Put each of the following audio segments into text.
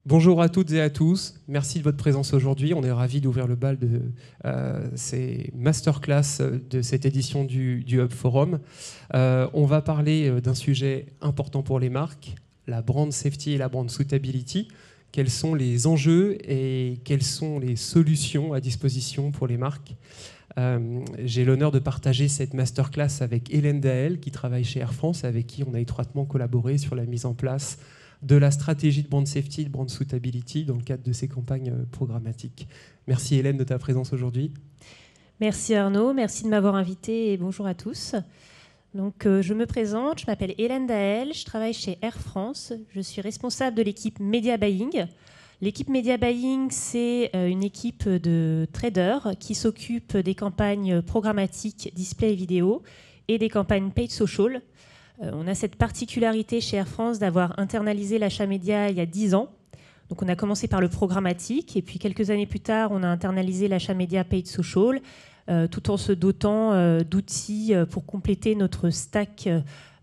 Bonjour à toutes et à tous, merci de votre présence aujourd'hui. On est ravis d'ouvrir le bal de ces masterclass de cette édition du Hub Forum. On va parler d'un sujet important pour les marques, la brand safety et la brand suitability. Quels sont les enjeux et quelles sont les solutions à disposition pour les marques? J'ai l'honneur de partager cette masterclass avec Hélène Daël, qui travaille chez Air France, avec qui on a étroitement collaboré sur la mise en place de la stratégie de brand safety, de brand suitability dans le cadre de ces campagnes programmatiques. Merci Hélène de ta présence aujourd'hui. Merci Arnaud, merci de m'avoir invité et bonjour à tous. Donc, je me présente, je m'appelle Hélène Daël, je travaille chez Air France, je suis responsable de l'équipe Media Buying. L'équipe Media Buying, c'est une équipe de traders qui s'occupe des campagnes programmatiques display et vidéo et des campagnes paid social. On a cette particularité chez Air France d'avoir internalisé l'achat média il y a 10 ans. Donc on a commencé par le programmatique et puis quelques années plus tard, on a internalisé l'achat média paid social tout en se dotant d'outils pour compléter notre stack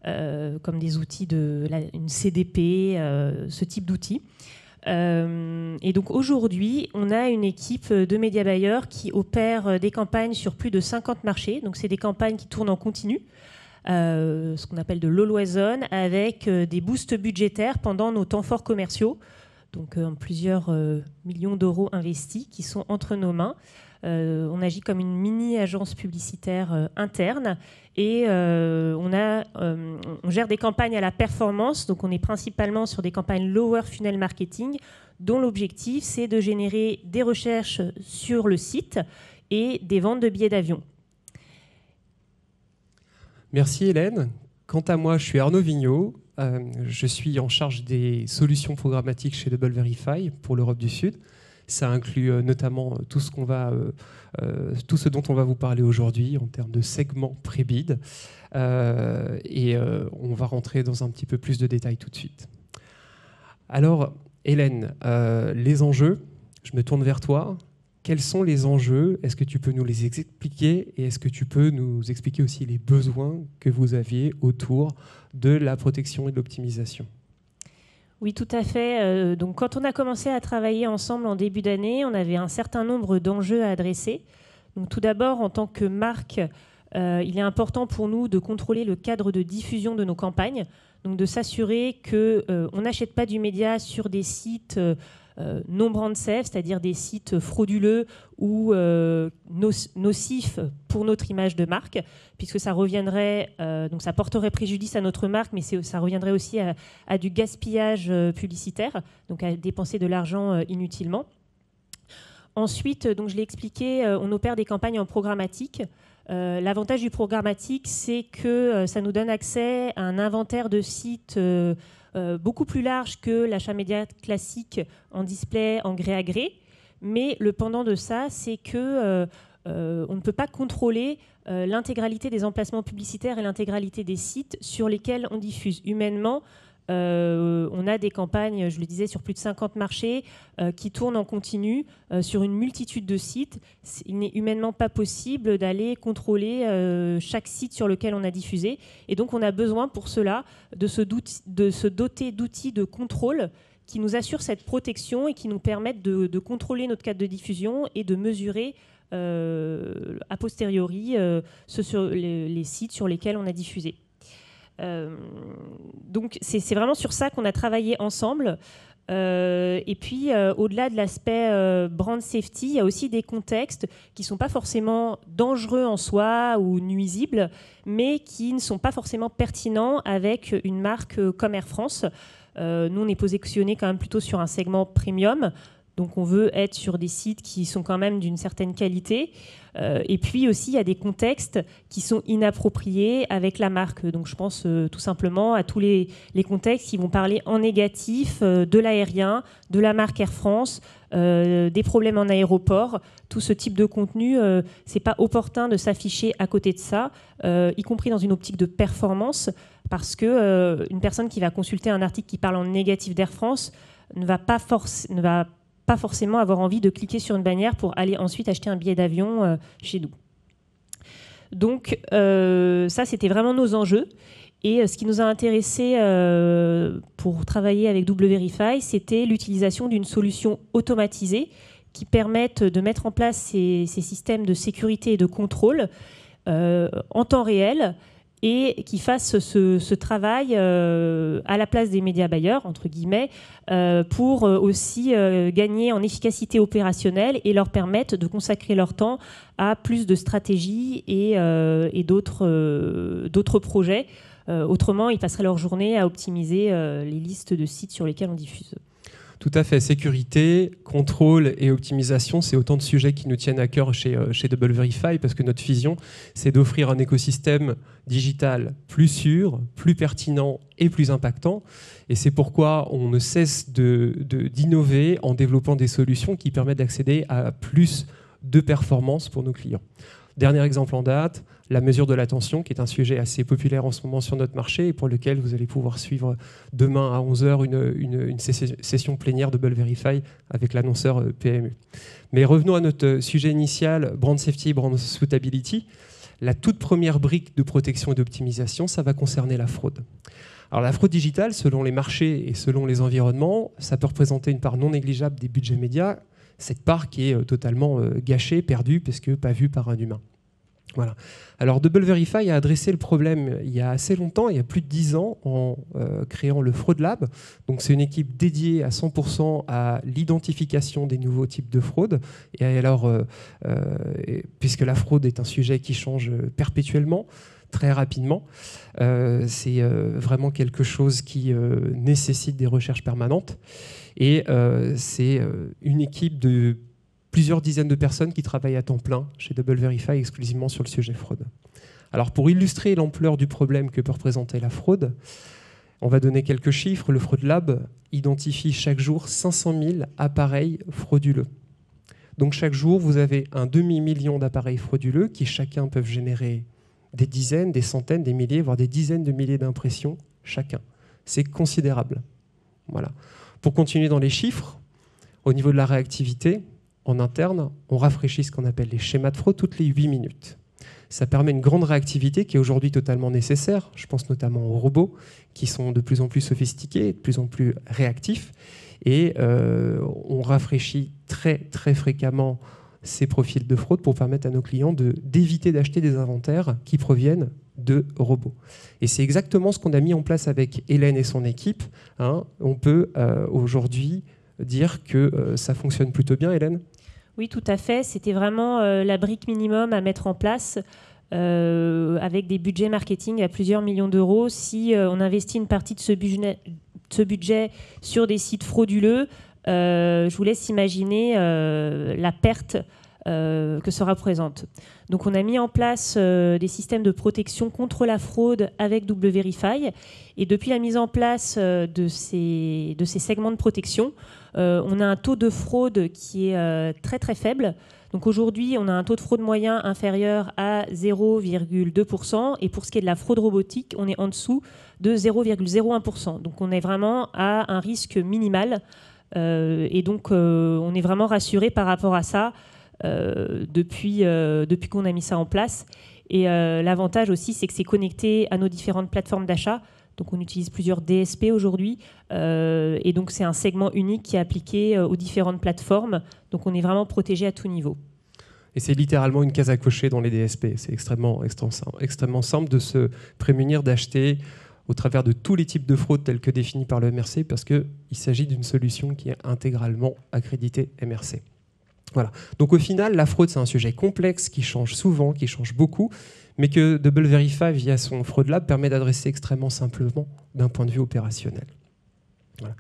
comme des outils une CDP, ce type d'outils. Et donc aujourd'hui, on a une équipe de média buyers qui opère des campagnes sur plus de 50 marchés. Donc c'est des campagnes qui tournent en continu. Ce qu'on appelle de l'always on, avec des boosts budgétaires pendant nos temps forts commerciaux, donc plusieurs millions d'euros investis qui sont entre nos mains. On agit comme une mini-agence publicitaire interne et on gère des campagnes à la performance, donc on est principalement sur des campagnes lower funnel marketing dont l'objectif c'est de générer des recherches sur le site et des ventes de billets d'avion. Merci Hélène. Quant à moi, je suis Arnaud Vigneault. Je suis en charge des solutions programmatiques chez Double Verify pour l'Europe du Sud. Ça inclut notamment tout ce dont on va vous parler aujourd'hui en termes de segments pré-bid. Et on va rentrer dans un petit peu plus de détails tout de suite. Alors, Hélène, les enjeux, je me tourne vers toi. Quels sont les enjeux? Est-ce que tu peux nous les expliquer? Et est-ce que tu peux nous expliquer aussi les besoins que vous aviez autour de la protection et de l'optimisation? Oui, tout à fait. Donc, quand on a commencé à travailler ensemble en début d'année, on avait un certain nombre d'enjeux à adresser. Donc, tout d'abord, en tant que marque, il est important pour nous de contrôler le cadre de diffusion de nos campagnes. Donc, de s'assurer qu'on n'achète pas du média sur des sites non brand safe, c'est-à-dire des sites frauduleux ou nocifs pour notre image de marque, puisque ça reviendrait, donc ça porterait préjudice à notre marque, mais ça reviendrait aussi à du gaspillage publicitaire, donc à dépenser de l'argent inutilement. Ensuite, donc je l'ai expliqué, on opère des campagnes en programmatique. L'avantage du programmatique, c'est que ça nous donne accès à un inventaire de sites beaucoup plus large que l'achat média classique en display, en gré à gré. Mais le pendant de ça, c'est que on ne peut pas contrôler l'intégralité des emplacements publicitaires et l'intégralité des sites sur lesquels on diffuse humainement. On a des campagnes, je le disais, sur plus de 50 marchés qui tournent en continu sur une multitude de sites. Il n'est humainement pas possible d'aller contrôler chaque site sur lequel on a diffusé. Et donc, on a besoin pour cela de se doter d'outils de contrôle qui nous assurent cette protection et qui nous permettent de contrôler notre cadre de diffusion et de mesurer a posteriori les sites sur lesquels on a diffusé. Donc c'est vraiment sur ça qu'on a travaillé ensemble. Et puis au-delà de l'aspect brand safety, il y a aussi des contextes qui ne sont pas forcément dangereux en soi ou nuisibles, mais qui ne sont pas forcément pertinents avec une marque comme Air France. Nous, on est positionné quand même plutôt sur un segment premium. Donc on veut être sur des sites qui sont quand même d'une certaine qualité. Et puis aussi, il y a des contextes qui sont inappropriés avec la marque. Donc je pense tout simplement à tous les contextes qui vont parler en négatif de l'aérien, de la marque Air France, des problèmes en aéroport. Tout ce type de contenu, c'est pas opportun de s'afficher à côté de ça, y compris dans une optique de performance, parce que une personne qui va consulter un article qui parle en négatif d'Air France ne va pas forcément avoir envie de cliquer sur une bannière pour aller ensuite acheter un billet d'avion chez nous. Donc ça, c'était vraiment nos enjeux. Et ce qui nous a intéressé pour travailler avec WVerify, c'était l'utilisation d'une solution automatisée qui permette de mettre en place ces systèmes de sécurité et de contrôle en temps réel et qui fasse ce travail à la place des médias bailleurs, entre guillemets, pour aussi gagner en efficacité opérationnelle et leur permettre de consacrer leur temps à plus de stratégies et d'autres projets. Autrement, ils passeraient leur journée à optimiser les listes de sites sur lesquels on diffuse. Tout à fait. Sécurité, contrôle et optimisation, c'est autant de sujets qui nous tiennent à cœur chez WVerify parce que notre vision, c'est d'offrir un écosystème digital plus sûr, plus pertinent et plus impactant. Et c'est pourquoi on ne cesse d'innover en développant des solutions qui permettent d'accéder à plus de performance pour nos clients. Dernier exemple en date, la mesure de l'attention, qui est un sujet assez populaire en ce moment sur notre marché et pour lequel vous allez pouvoir suivre demain à 11h une session plénière de WVerify avec l'annonceur PMU. Mais revenons à notre sujet initial, Brand Safety, Brand Suitability. La toute première brique de protection et d'optimisation, ça va concerner la fraude. Alors la fraude digitale, selon les marchés et selon les environnements, ça peut représenter une part non négligeable des budgets médias, cette part qui est totalement gâchée, perdue, parce que pas vue par un humain. Voilà. Alors WVerify a adressé le problème il y a assez longtemps, il y a plus de 10 ans, en créant le Fraud Lab. Donc c'est une équipe dédiée à 100% à l'identification des nouveaux types de fraude. Et alors, puisque la fraude est un sujet qui change perpétuellement, très rapidement, c'est vraiment quelque chose qui nécessite des recherches permanentes. Et c'est une équipe de plusieurs dizaines de personnes qui travaillent à temps plein chez WVerify exclusivement sur le sujet fraude. Alors pour illustrer l'ampleur du problème que peut représenter la fraude, on va donner quelques chiffres. Le Fraud Lab identifie chaque jour 500 000 appareils frauduleux. Donc chaque jour, vous avez un demi-million d'appareils frauduleux qui chacun peuvent générer des dizaines, des centaines, des milliers, voire des dizaines de milliers d'impressions chacun. C'est considérable. Voilà. Pour continuer dans les chiffres, au niveau de la réactivité, en interne, on rafraîchit ce qu'on appelle les schémas de fraude toutes les 8 minutes. Ça permet une grande réactivité qui est aujourd'hui totalement nécessaire. Je pense notamment aux robots qui sont de plus en plus sophistiqués, de plus en plus réactifs. Et on rafraîchit très, très fréquemment ces profils de fraude pour permettre à nos clients d'éviter d'acheter des inventaires qui proviennent de robots. Et c'est exactement ce qu'on a mis en place avec Hélène et son équipe. On peut aujourd'hui dire que ça fonctionne plutôt bien, Hélène ? Oui, tout à fait. C'était vraiment la brique minimum à mettre en place avec des budgets marketing à plusieurs millions d'euros. Si on investit une partie de ce budget sur des sites frauduleux, je vous laisse imaginer la perte que ça représente. Donc on a mis en place des systèmes de protection contre la fraude avec WVerify. Et depuis la mise en place de ces segments de protection, on a un taux de fraude qui est très très faible. Donc aujourd'hui, on a un taux de fraude moyen inférieur à 0,2%. Et pour ce qui est de la fraude robotique, on est en dessous de 0,01%. Donc on est vraiment à un risque minimal. Et donc on est vraiment rassuré par rapport à ça depuis qu'on a mis ça en place. Et l'avantage aussi, c'est que c'est connecté à nos différentes plateformes d'achat. Donc on utilise plusieurs DSP aujourd'hui. Et donc c'est un segment unique qui est appliqué aux différentes plateformes. Donc on est vraiment protégé à tout niveau. Et c'est littéralement une case à cocher dans les DSP. C'est extrêmement simple de se prémunir d'acheter au travers de tous les types de fraudes tels que définis par le MRC parce qu'il s'agit d'une solution qui est intégralement accréditée MRC. Voilà. Donc au final, la fraude, c'est un sujet complexe qui change souvent, qui change beaucoup, mais que WVerify, via son Fraud Lab, permet d'adresser extrêmement simplement d'un point de vue opérationnel. Voilà.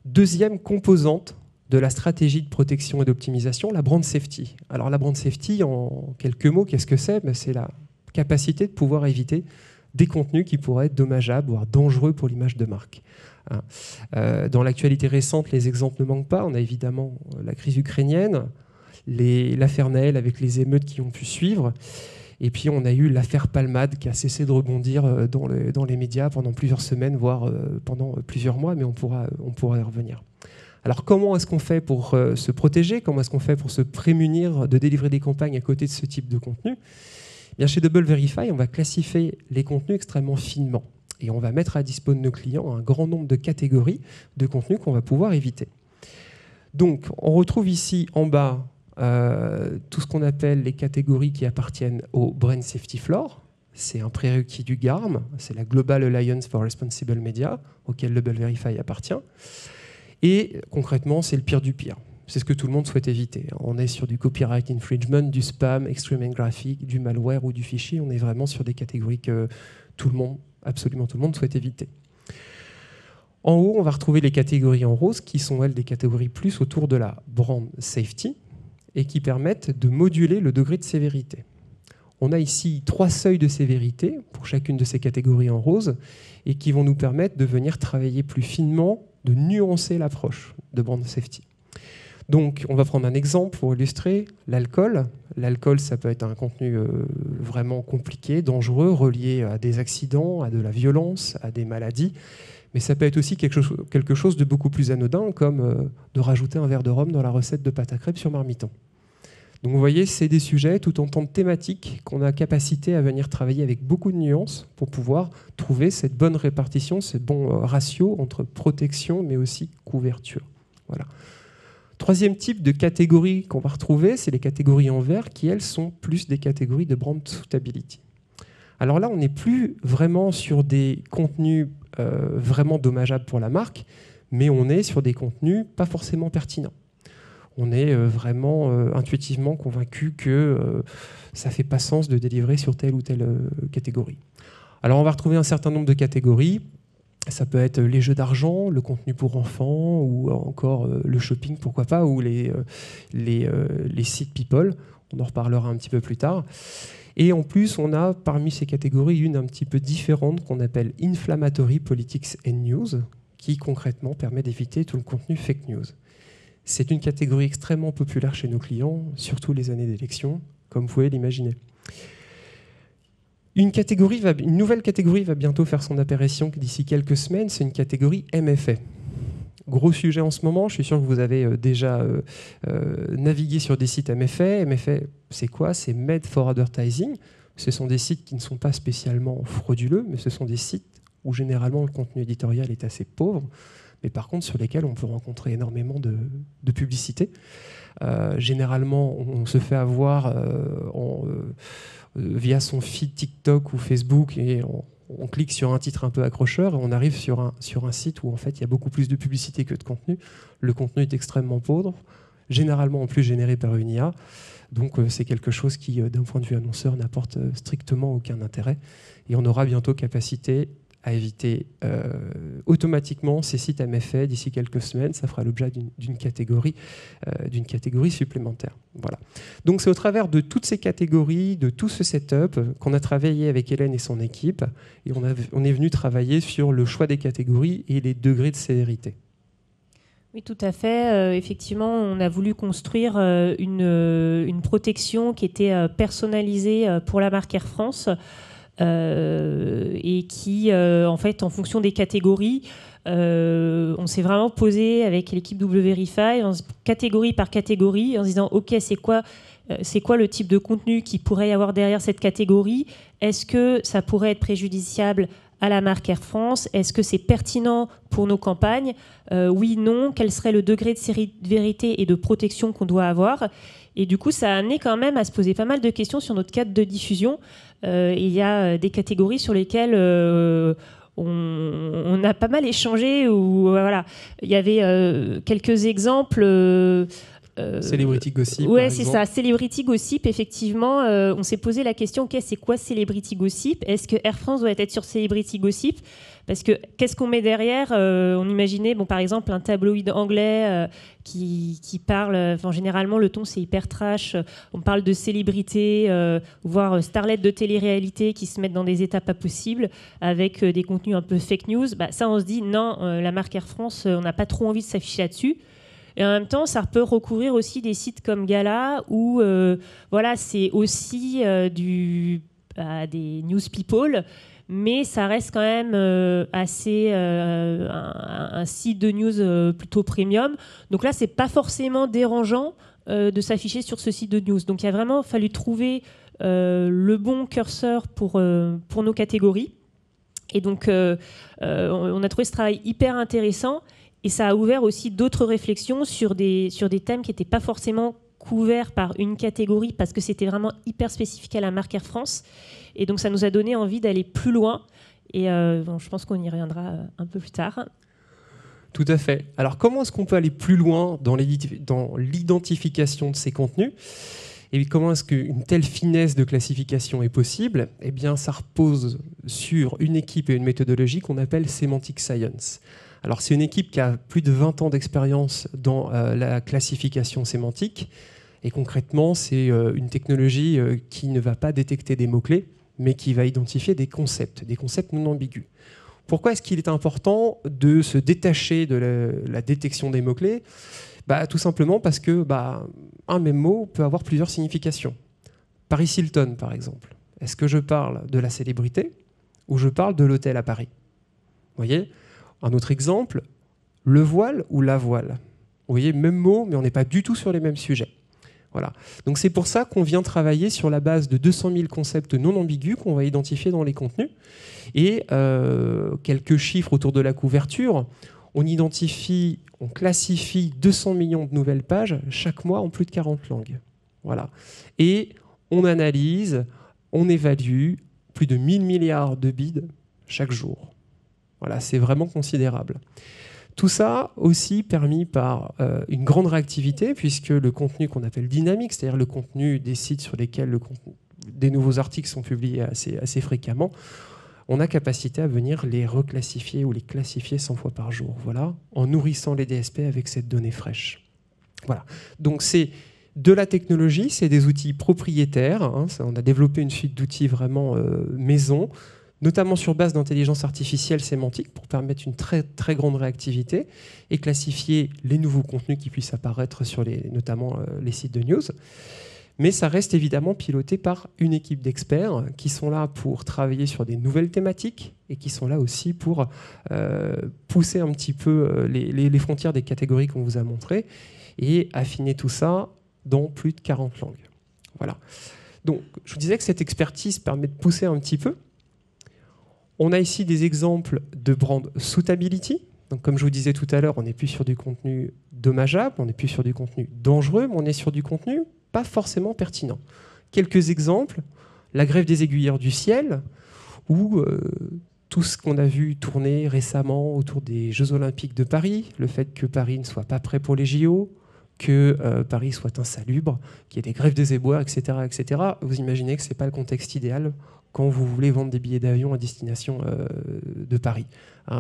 Deuxième composante de la stratégie de protection et d'optimisation, la brand safety. Alors la brand safety, en quelques mots, qu'est-ce que c'est ? C'est la capacité de pouvoir éviter des contenus qui pourraient être dommageables, voire dangereux pour l'image de marque. Dans l'actualité récente, les exemples ne manquent pas. On a évidemment la crise ukrainienne, l'affaire Naël avec les émeutes qui ont pu suivre. Et puis on a eu l'affaire Palmade qui a cessé de rebondir dans les médias pendant plusieurs semaines, voire pendant plusieurs mois, mais on pourra y revenir. Alors comment est-ce qu'on fait pour se protéger ? Comment est-ce qu'on fait pour se prémunir de délivrer des campagnes à côté de ce type de contenu ? Bien, chez Double Verify, on va classifier les contenus extrêmement finement et on va mettre à dispo de nos clients un grand nombre de catégories de contenus qu'on va pouvoir éviter. Donc, on retrouve ici en bas tout ce qu'on appelle les catégories qui appartiennent au Brand Safety Floor. C'est un prérequis du GARM, c'est la Global Alliance for Responsible Media, auquel Double Verify appartient. Et concrètement, c'est le pire du pire. C'est ce que tout le monde souhaite éviter. On est sur du copyright infringement, du spam, extreme and graphic, du malware ou du fichier. On est vraiment sur des catégories que tout le monde, absolument tout le monde, souhaite éviter. En haut, on va retrouver les catégories en rose, qui sont, elles, des catégories plus autour de la brand safety et qui permettent de moduler le degré de sévérité. On a ici 3 seuils de sévérité pour chacune de ces catégories en rose et qui vont nous permettre de venir travailler plus finement, de nuancer l'approche de brand safety. Donc, on va prendre un exemple pour illustrer l'alcool. L'alcool, ça peut être un contenu vraiment compliqué, dangereux, relié à des accidents, à de la violence, à des maladies. Mais ça peut être aussi quelque chose de beaucoup plus anodin, comme de rajouter un verre de rhum dans la recette de pâte à crêpes sur marmiton. Donc vous voyez, c'est des sujets tout autant de thématiques qu'on a capacité à venir travailler avec beaucoup de nuances pour pouvoir trouver cette bonne répartition, ce bon ratio entre protection mais aussi couverture. Voilà. Troisième type de catégorie qu'on va retrouver, c'est les catégories en vert qui, elles, sont plus des catégories de brand suitability. Alors là, on n'est plus vraiment sur des contenus vraiment dommageables pour la marque, mais on est sur des contenus pas forcément pertinents. On est vraiment intuitivement convaincu que ça ne fait pas sens de délivrer sur telle ou telle catégorie. Alors on va retrouver un certain nombre de catégories. Ça peut être les jeux d'argent, le contenu pour enfants, ou encore le shopping, pourquoi pas, ou les sites people. On en reparlera un petit peu plus tard. Et en plus, on a parmi ces catégories une un petit peu différente qu'on appelle Inflammatory Politics and News, qui concrètement permet d'éviter tout le contenu fake news. C'est une catégorie extrêmement populaire chez nos clients, surtout les années d'élection, comme vous pouvez l'imaginer. Une nouvelle catégorie va bientôt faire son apparition d'ici quelques semaines, c'est une catégorie MFA. Gros sujet en ce moment, je suis sûr que vous avez déjà navigué sur des sites MFA. MFA, c'est quoi? C'est Made for Advertising. Ce sont des sites qui ne sont pas spécialement frauduleux, mais ce sont des sites où généralement le contenu éditorial est assez pauvre, mais par contre sur lesquels on peut rencontrer énormément de publicité. Généralement, on se fait avoir via son feed TikTok ou Facebook et on clique sur un titre un peu accrocheur et on arrive sur un site où en fait il y a beaucoup plus de publicité que de contenu. Le contenu est extrêmement pauvre, généralement en plus généré par une IA. Donc c'est quelque chose qui, d'un point de vue annonceur, n'apporte strictement aucun intérêt. Et on aura bientôt capacité à éviter automatiquement ces sites MFA d'ici quelques semaines. Ça fera l'objet d'une catégorie supplémentaire. Voilà. Donc c'est au travers de toutes ces catégories, de tout ce setup qu'on a travaillé avec Hélène et son équipe et on est venu travailler sur le choix des catégories et les degrés de sévérité. Oui, tout à fait. Effectivement, on a voulu construire une protection qui était personnalisée pour la marque Air France. Et qui, en fait, en fonction des catégories, on s'est vraiment posé avec l'équipe Double Verify, catégorie par catégorie, en se disant ok, c'est quoi le type de contenu qui pourrait y avoir derrière cette catégorie? Est-ce que ça pourrait être préjudiciable à la marque Air France? Est-ce que c'est pertinent pour nos campagnes? Oui, non. Quel serait le degré de sévérité et de protection qu'on doit avoir? Et du coup, ça a amené quand même à se poser pas mal de questions sur notre cadre de diffusion. Il y a des catégories sur lesquelles on a pas mal échangé. Voilà. Il y avait quelques exemples. Celebrity Gossip. Ouais, c'est ça. Celebrity Gossip, effectivement. On s'est posé la question, ok, c'est quoi Celebrity Gossip? Est-ce que Air France doit être sur Celebrity Gossip? Parce que qu'est-ce qu'on met derrière? On imaginait, par exemple, un tabloïd anglais qui parle. Généralement, le ton c'est hyper trash. On parle de célébrités, voire starlettes de télé-réalité qui se mettent dans des états pas possibles avec des contenus un peu fake news. Ça, on se dit non, la marque Air France, on n'a pas trop envie de s'afficher là-dessus. Et en même temps, ça peut recouvrir aussi des sites comme Gala où c'est aussi des news people, mais ça reste quand même assez un site de news plutôt premium. Donc là, c'est pas forcément dérangeant de s'afficher sur ce site de news. Donc il a vraiment fallu trouver le bon curseur pour nos catégories. Et donc, on a trouvé ce travail hyper intéressant et ça a ouvert aussi d'autres réflexions sur des thèmes qui n'étaient pas forcément couverts par une catégorie parce que c'était vraiment hyper spécifique à la marque Air France. Et donc, ça nous a donné envie d'aller plus loin. Et je pense qu'on y reviendra un peu plus tard. Tout à fait. Alors, comment est-ce qu'on peut aller plus loin dans l'identification de ces contenus ? Et comment est-ce qu'une telle finesse de classification est possible ? Eh bien, ça repose sur une équipe et une méthodologie qu'on appelle Semantic Science. Alors, c'est une équipe qui a plus de 20 ans d'expérience dans la classification sémantique. Et concrètement, c'est une technologie qui ne va pas détecter des mots-clés, mais qui va identifier des concepts non ambigus. Pourquoi est-ce qu'il est important de se détacher de la détection des mots-clés ? Tout simplement parce que un même mot peut avoir plusieurs significations. Paris Hilton, par exemple. Est-ce que je parle de la célébrité ou je parle de l'hôtel à Paris ? Vous voyez ? Un autre exemple, le voile ou la voile. Vous voyez, même mot, mais on n'est pas du tout sur les mêmes sujets. Voilà. Donc c'est pour ça qu'on vient travailler sur la base de 200 000 concepts non ambigus qu'on va identifier dans les contenus. Et quelques chiffres autour de la couverture. On classifie 200 millions de nouvelles pages chaque mois en plus de 40 langues. Voilà. Et on analyse, on évalue plus de 1000 milliards de bids chaque jour. Voilà, c'est vraiment considérable. Tout ça aussi permis par une grande réactivité, puisque le contenu qu'on appelle dynamique, c'est-à-dire le contenu des sites sur lesquels des nouveaux articles sont publiés assez fréquemment, on a capacité à venir les reclassifier ou les classifier 100 fois par jour, voilà, en nourrissant les DSP avec cette donnée fraîche. Voilà. Donc c'est de la technologie, c'est des outils propriétaires. On a développé une suite d'outils vraiment maison, notamment sur base d'intelligence artificielle sémantique pour permettre une très, très grande réactivité et classifier les nouveaux contenus qui puissent apparaître sur notamment les sites de news. Mais ça reste évidemment piloté par une équipe d'experts qui sont là pour travailler sur des nouvelles thématiques et qui sont là aussi pour pousser un petit peu les frontières des catégories qu'on vous a montrées et affiner tout ça dans plus de 40 langues. Voilà. Donc, je vous disais que cette expertise permet de pousser un petit peu. On a ici des exemples de brand suitability. Donc, comme je vous disais tout à l'heure, on n'est plus sur du contenu dommageable, on n'est plus sur du contenu dangereux, mais on est sur du contenu pas forcément pertinent. Quelques exemples, la grève des aiguilleurs du ciel, ou tout ce qu'on a vu tourner récemment autour des Jeux Olympiques de Paris, le fait que Paris ne soit pas prêt pour les JO, que Paris soit insalubre, qu'il y ait des grèves des éboueurs, etc., etc. Vous imaginez que ce n'est pas le contexte idéal quand vous voulez vendre des billets d'avion à destination de Paris.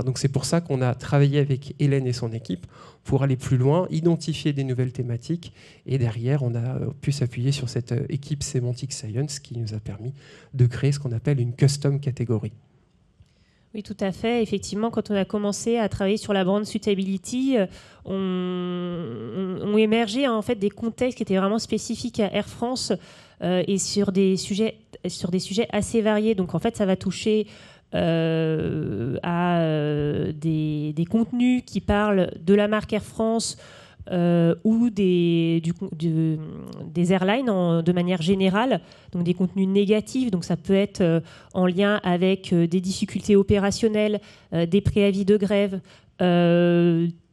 Donc c'est pour ça qu'on a travaillé avec Hélène et son équipe pour aller plus loin, identifier des nouvelles thématiques, et derrière on a pu s'appuyer sur cette équipe Semantic Science qui nous a permis de créer ce qu'on appelle une custom catégorie. Oui, tout à fait. Effectivement, quand on a commencé à travailler sur la brand suitability, on émergeait en fait des contextes qui étaient vraiment spécifiques à Air France et sur des sujets assez variés. Donc en fait, ça va toucher à des contenus qui parlent de la marque Air France ou des airlines de manière générale, donc des contenus négatifs. Donc ça peut être en lien avec des difficultés opérationnelles, des préavis de grève,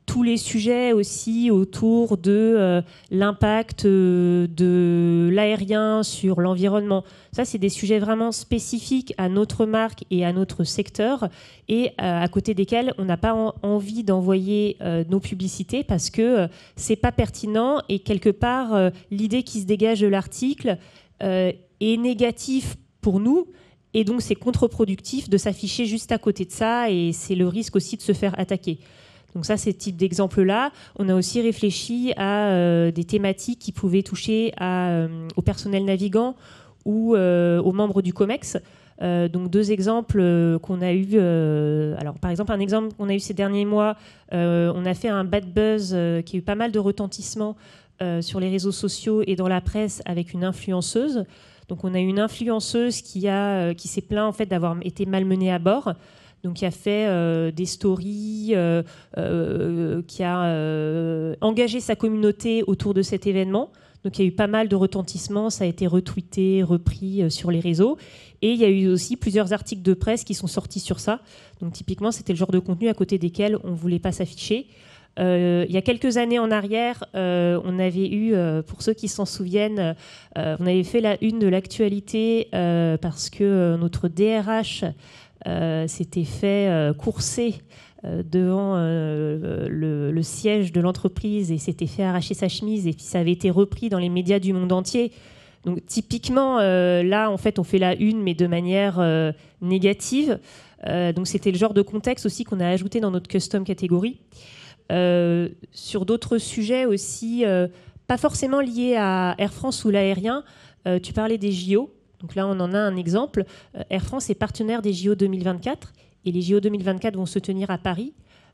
tous les sujets aussi autour de l'impact de l'aérien sur l'environnement. Ça, c'est des sujets vraiment spécifiques à notre marque et à notre secteur et à côté desquels on n'a pas envie d'envoyer nos publicités parce que c'est pas pertinent et quelque part, l'idée qui se dégage de l'article est négative pour nous. Et donc, c'est contre-productif de s'afficher juste à côté de ça et c'est le risque aussi de se faire attaquer. Donc ça, c'est ce type d'exemple-là. On a aussi réfléchi à des thématiques qui pouvaient toucher au personnel navigant ou aux membres du COMEX. Donc deux exemples qu'on a eu. Alors par exemple, un exemple qu'on a eu ces derniers mois, on a fait un bad buzz qui a eu pas mal de retentissement sur les réseaux sociaux et dans la presse avec une influenceuse. Donc on a une influenceuse qui s'est plaint en fait d'avoir été malmenée à bord. Donc, qui a fait des stories, qui a engagé sa communauté autour de cet événement. Donc il y a eu pas mal de retentissements, ça a été retweeté, repris sur les réseaux. Et il y a eu aussi plusieurs articles de presse qui sont sortis sur ça. Donc typiquement, c'était le genre de contenu à côté desquels on ne voulait pas s'afficher. Il y a quelques années en arrière, on avait eu, pour ceux qui s'en souviennent, on avait fait la une de l'actualité parce que notre DRH s'était fait courser devant le siège de l'entreprise et s'était fait arracher sa chemise, et puis ça avait été repris dans les médias du monde entier. Donc typiquement, là, en fait, on fait la une, mais de manière négative. Donc c'était le genre de contexte aussi qu'on a ajouté dans notre custom catégorie. Sur d'autres sujets aussi, pas forcément liés à Air France ou l'aérien, tu parlais des JO. Donc là, on en a un exemple. Air France est partenaire des JO 2024 et les JO 2024 vont se tenir à Paris.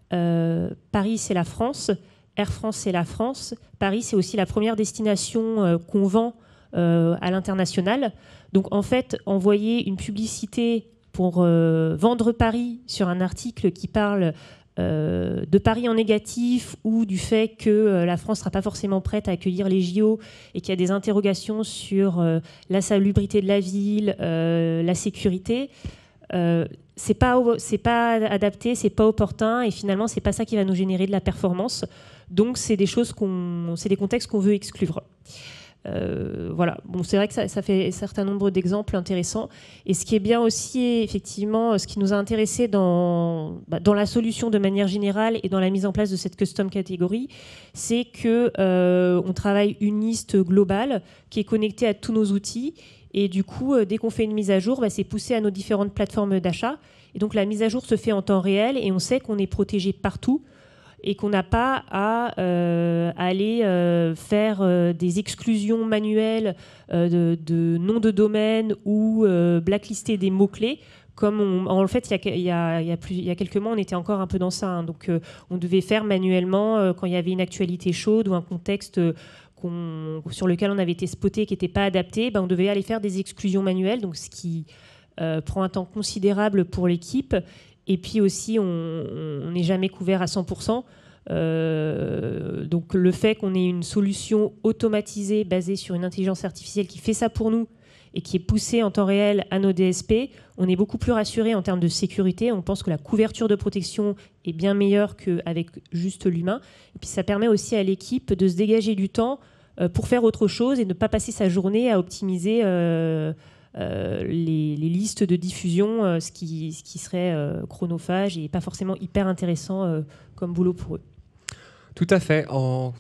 Paris, c'est la France. Air France, c'est la France. Paris, c'est aussi la première destination qu'on vend à l'international. Donc en fait, envoyer une publicité pour vendre Paris sur un article qui parle de Paris en négatif ou du fait que la France ne sera pas forcément prête à accueillir les JO et qu'il y a des interrogations sur la salubrité de la ville, la sécurité, c'est pas adapté, c'est pas opportun, et finalement c'est pas ça qui va nous générer de la performance. Donc c'est des contextes qu'on veut exclure. Voilà. Bon, c'est vrai que ça fait un certain nombre d'exemples intéressants. Et ce qui est bien aussi, effectivement, ce qui nous a intéressé dans la solution de manière générale et dans la mise en place de cette custom catégorie, c'est que on travaille une liste globale qui est connectée à tous nos outils. Et du coup, dès qu'on fait une mise à jour, c'est poussé à nos différentes plateformes d'achat. Et donc la mise à jour se fait en temps réel et on sait qu'on est protégé partout, et qu'on n'a pas à aller faire des exclusions manuelles de noms de domaine ou blacklister des mots-clés. Comme en fait, il y a quelques mois, on était encore un peu dans ça. Hein. Donc, on devait faire manuellement quand il y avait une actualité chaude ou un contexte sur lequel on avait été spoté qui n'était pas adapté. On devait aller faire des exclusions manuelles, donc ce qui prend un temps considérable pour l'équipe. Et puis aussi, on n'est jamais couvert à 100%. Donc le fait qu'on ait une solution automatisée basée sur une intelligence artificielle qui fait ça pour nous et qui est poussée en temps réel à nos DSP, on est beaucoup plus rassuré en termes de sécurité. On pense que la couverture de protection est bien meilleure qu'avec juste l'humain. Et puis ça permet aussi à l'équipe de se dégager du temps pour faire autre chose et ne pas passer sa journée à optimiser les listes de diffusion, ce qui serait chronophage et pas forcément hyper intéressant comme boulot pour eux. Tout à fait.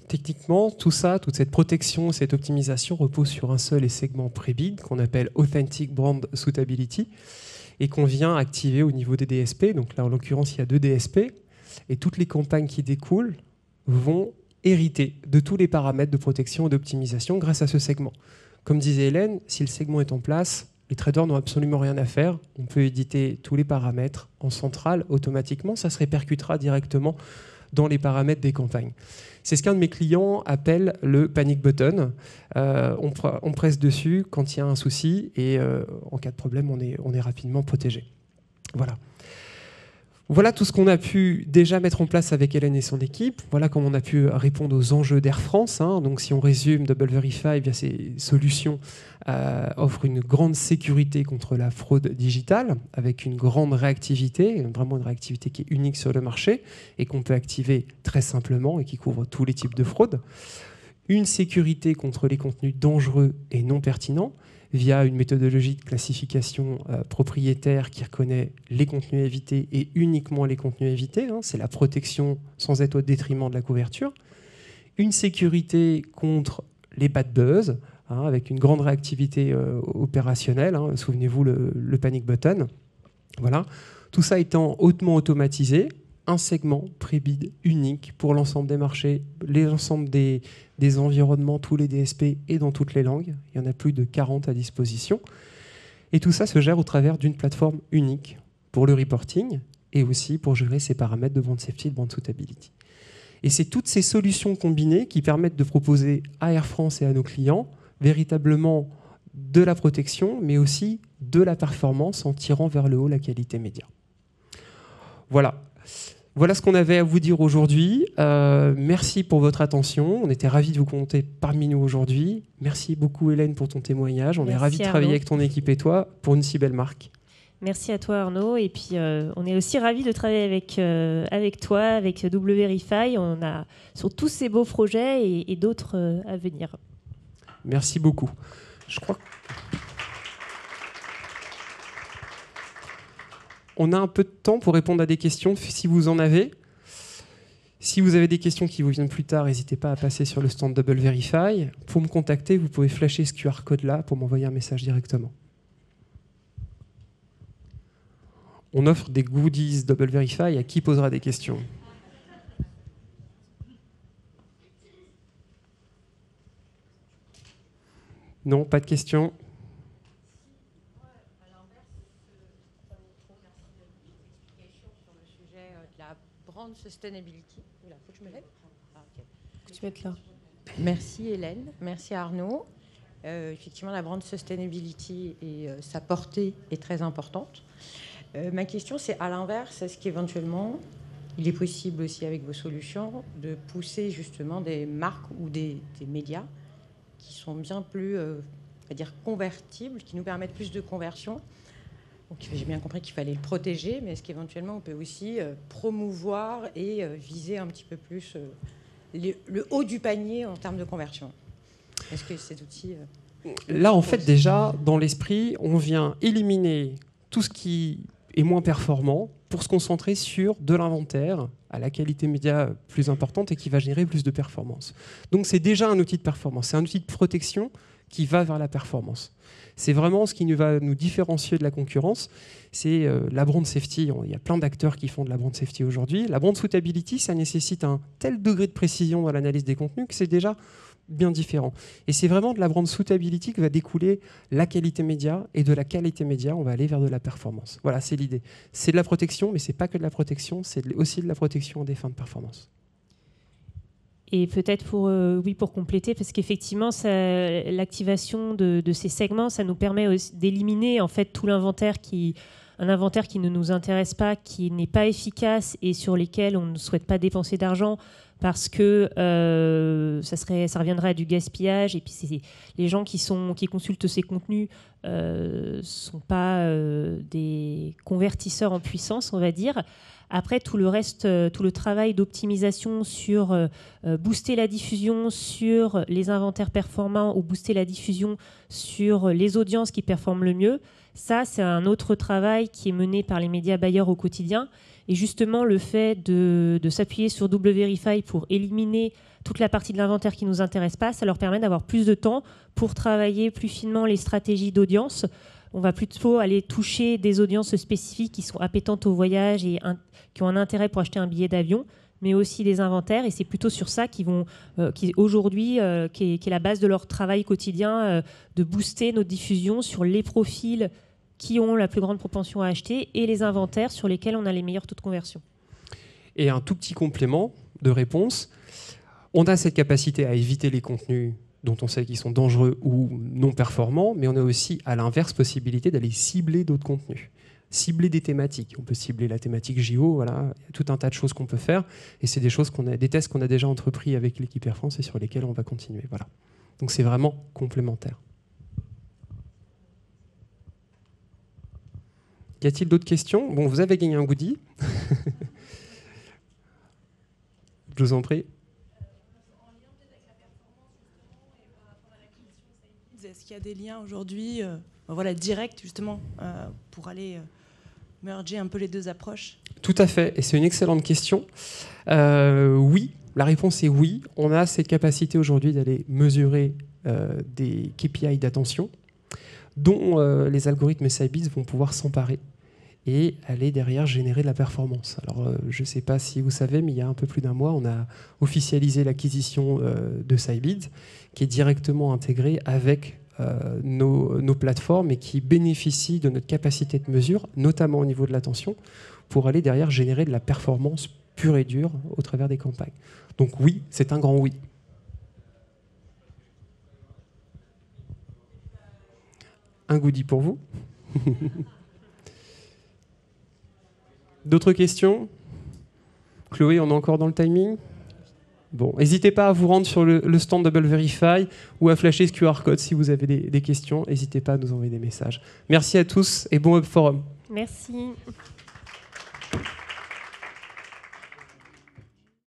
Techniquement, toute cette protection, cette optimisation repose sur un seul et segment pré-bid qu'on appelle Authentic Brand Suitability et qu'on vient activer au niveau des DSP. Donc là, en l'occurrence, il y a 2 DSP et toutes les campagnes qui découlent vont hériter de tous les paramètres de protection et d'optimisation grâce à ce segment. Comme disait Hélène, si le segment est en place, les traders n'ont absolument rien à faire. On peut éditer tous les paramètres en centrale automatiquement. Ça se répercutera directement dans les paramètres des campagnes. C'est ce qu'un de mes clients appelle le panic button. On presse dessus quand il y a un souci et en cas de problème, on est rapidement protégé. Voilà tout ce qu'on a pu déjà mettre en place avec Hélène et son équipe. Voilà comment on a pu répondre aux enjeux d'Air France. Donc si on résume, DoubleVerify, ces solutions offrent une grande sécurité contre la fraude digitale avec une grande réactivité, vraiment une réactivité qui est unique sur le marché et qu'on peut activer très simplement et qui couvre tous les types de fraude. Une sécurité contre les contenus dangereux et non pertinents via une méthodologie de classification propriétaire qui reconnaît les contenus évités et uniquement les contenus évités. C'est la protection sans être au détriment de la couverture. Une sécurité contre les bad buzz, avec une grande réactivité opérationnelle. Souvenez-vous le panic button. Voilà. Tout ça étant hautement automatisé, un segment pré-bid unique pour l'ensemble des marchés, l'ensemble des environnements, tous les DSP et dans toutes les langues. Il y en a plus de 40 à disposition. Et tout ça se gère au travers d'une plateforme unique pour le reporting et aussi pour gérer ces paramètres de brand safety et de brand suitability. Et c'est toutes ces solutions combinées qui permettent de proposer à Air France et à nos clients véritablement de la protection, mais aussi de la performance en tirant vers le haut la qualité média. Voilà. Voilà ce qu'on avait à vous dire aujourd'hui. Merci pour votre attention. On était ravis de vous compter parmi nous aujourd'hui. Merci beaucoup Hélène pour ton témoignage. On est ravis de travailler avec ton équipe et toi pour une si belle marque. Merci à toi Arnaud. Et puis on est aussi ravis de travailler avec toi, avec WVerify. On a sur tous ces beaux projets et d'autres à venir. Merci beaucoup. Je crois on a un peu de temps pour répondre à des questions, si vous en avez. Si vous avez des questions qui vous viennent plus tard, n'hésitez pas à passer sur le stand WVerify. Pour me contacter, vous pouvez flasher ce QR code-là pour m'envoyer un message directement. On offre des goodies WVerify à qui posera des questions. Non, pas de questions. Brand Sustainability. Oula, faut que je me lève. Okay. Que tu mettes là. Merci Hélène, merci Arnaud. Effectivement, la Brand Sustainability et sa portée est très importante. Ma question, c'est à l'inverse, est-ce qu'éventuellement, il est possible aussi avec vos solutions de pousser justement des marques ou des médias qui sont bien plus, on va dire, convertibles, qui nous permettent plus de conversion. Donc, j'ai bien compris qu'il fallait le protéger, mais est-ce qu'éventuellement on peut aussi promouvoir et viser un petit peu plus le haut du panier en termes de conversion? Est-ce que cet outil... Là, en fait, déjà, dans l'esprit, on vient éliminer tout ce qui est moins performant pour se concentrer sur de l'inventaire à la qualité média plus importante et qui va générer plus de performance. Donc, c'est déjà un outil de performance. C'est un outil de protection qui va vers la performance. C'est vraiment ce qui va nous différencier de la concurrence. C'est la brand safety. Il y a plein d'acteurs qui font de la brand safety aujourd'hui. La brand suitability, ça nécessite un tel degré de précision dans l'analyse des contenus que c'est déjà bien différent. Et c'est vraiment de la brand suitability que va découler la qualité média. Et de la qualité média, on va aller vers de la performance. Voilà, c'est l'idée. C'est de la protection, mais c'est pas que de la protection, c'est aussi de la protection à des fins de performance. Et peut-être pour compléter, parce qu'effectivement, l'activation de ces segments, ça nous permet d'éliminer en fait tout un inventaire qui ne nous intéresse pas, qui n'est pas efficace et sur lesquels on ne souhaite pas dépenser d'argent parce que ça reviendrait à du gaspillage. Et puis les gens qui consultent ces contenus sont pas des convertisseurs en puissance, on va dire. Après, tout le reste, tout le travail d'optimisation sur booster la diffusion sur les inventaires performants ou booster la diffusion sur les audiences qui performent le mieux, ça, c'est un autre travail qui est mené par les médias bailleurs au quotidien. Et justement, le fait de s'appuyer sur WVerify pour éliminer toute la partie de l'inventaire qui ne nous intéresse pas, ça leur permet d'avoir plus de temps pour travailler plus finement les stratégies d'audience. On va plutôt aller toucher des audiences spécifiques qui sont appétentes au voyage et qui ont un intérêt pour acheter un billet d'avion, mais aussi des inventaires. Et c'est plutôt sur ça qui aujourd'hui, qui est la base de leur travail quotidien, de booster notre diffusion sur les profils qui ont la plus grande propension à acheter et les inventaires sur lesquels on a les meilleurs taux de conversion. Et un tout petit complément de réponse. On a cette capacité à éviter les contenus dont on sait qu'ils sont dangereux ou non performants, mais on a aussi, à l'inverse, possibilité d'aller cibler d'autres contenus. Cibler des thématiques. On peut cibler la thématique JO, voilà. Il y a tout un tas de choses qu'on peut faire, et c'est des tests qu'on a déjà entrepris avec l'équipe Air France et sur lesquels on va continuer. Voilà. Donc c'est vraiment complémentaire. Y a-t-il d'autres questions? Bon, vous avez gagné un goodie. Je vous en prie. Est-ce qu'il y a des liens aujourd'hui directs justement pour aller merger un peu les deux approches? Tout à fait, et c'est une excellente question. Oui, la réponse est oui. On a cette capacité aujourd'hui d'aller mesurer des KPI d'attention dont les algorithmes Scibids vont pouvoir s'emparer et aller derrière générer de la performance. Alors, je ne sais pas si vous savez, mais il y a un peu plus d'un mois, on a officialisé l'acquisition de Scibids, qui est directement intégrée avec nos plateformes et qui bénéficie de notre capacité de mesure, notamment au niveau de l'attention, pour aller derrière générer de la performance pure et dure au travers des campagnes. Donc oui, c'est un grand oui. Un goodie pour vous. D'autres questions? Chloé, on est encore dans le timing? Bon, n'hésitez pas à vous rendre sur le stand Double Verify ou à flasher ce QR code si vous avez des questions. N'hésitez pas à nous envoyer des messages. Merci à tous et bon Web Forum. Merci.